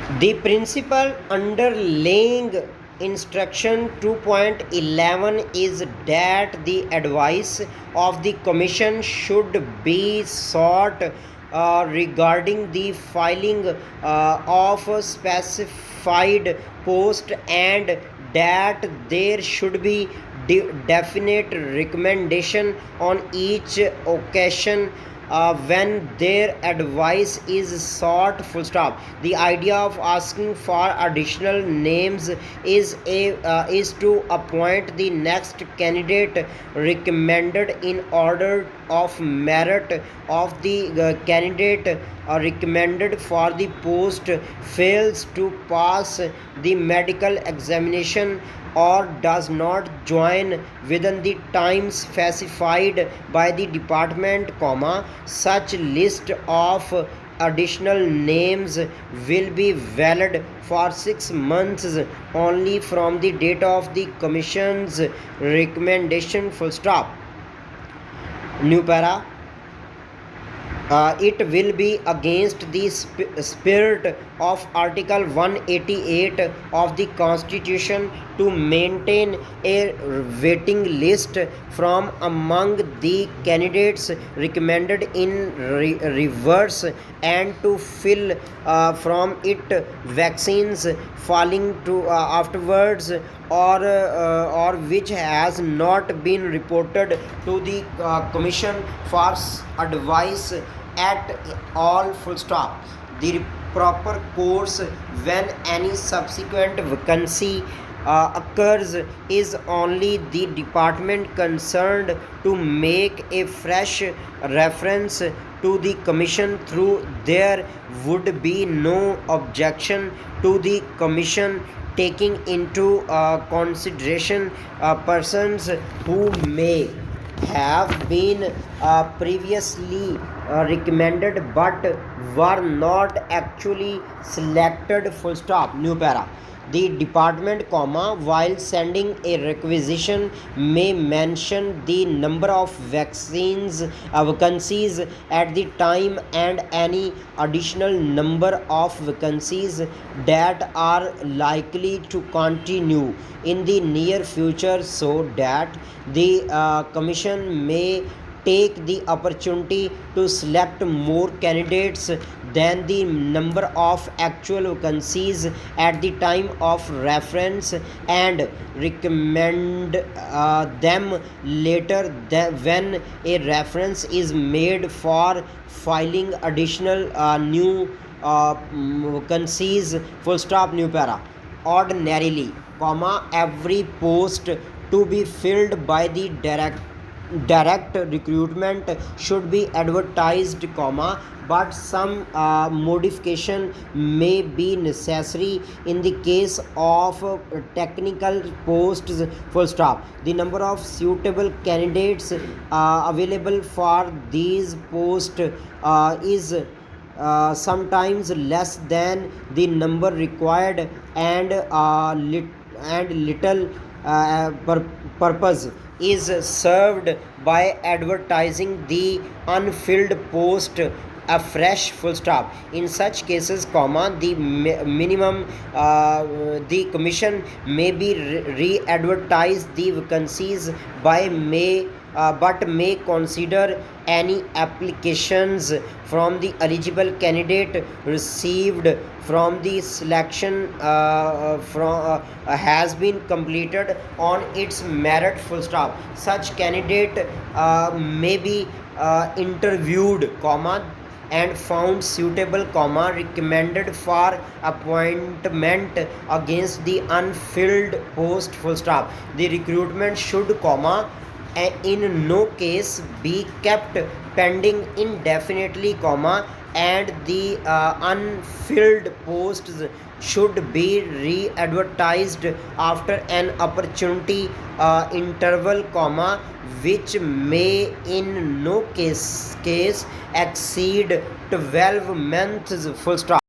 The principle underlying instruction 2.11 is that the advice of the commission should be sought regarding the filing of a specified post, and that there should be definite recommendation on each occasion when their advice is sought. Full stop. The idea of asking for additional names is to appoint the next candidate recommended in order of merit of the candidate recommended for the post fails to pass the medical examination or does not join within the time specified by the department, such list of additional names will be valid for 6 months only from the date of the commission's recommendation. Full stop. New para. It will be against the spirit of Article 188 of the Constitution to maintain a waiting list from among the candidates recommended in reverse, and to fill from it vaccines falling to afterwards or which has not been reported to the commission for advice at all. Full stop. The proper course when any subsequent vacancy occurs is only the department concerned to make a fresh reference to the commission. Through there would be no objection to the commission taking into consideration persons who may have been previously recommended but were not actually selected. Full stop. New para. The department, while sending a requisition, may mention the number of vaccines vacancies at the time and any additional number of vacancies that are likely to continue in the near future, so that the commission may take the opportunity to select more candidates than the number of actual vacancies at the time of reference, and recommend them later when a reference is made for filing additional new vacancies. Full stop. New para. Ordinarily, every post to be filled by the direct recruitment should be advertised, but some modification may be necessary in the case of technical posts. Full stop. The number of suitable candidates available for these posts is sometimes less than the number required, and little purpose is served by advertising the unfilled post afresh. Full stop. In such cases, the minimum the commission may be re-advertise the vacancies by May, but may consider any applications from the eligible candidate received from the selection has been completed on its merit. Full stop. Such candidate may be interviewed, and found suitable, recommended for appointment against the unfilled post. Full stop. The recruitment should, in no case be kept pending indefinitely, and the unfilled posts should be re-advertised after an opportunity interval, which may in no case exceed 12 months. Full stop.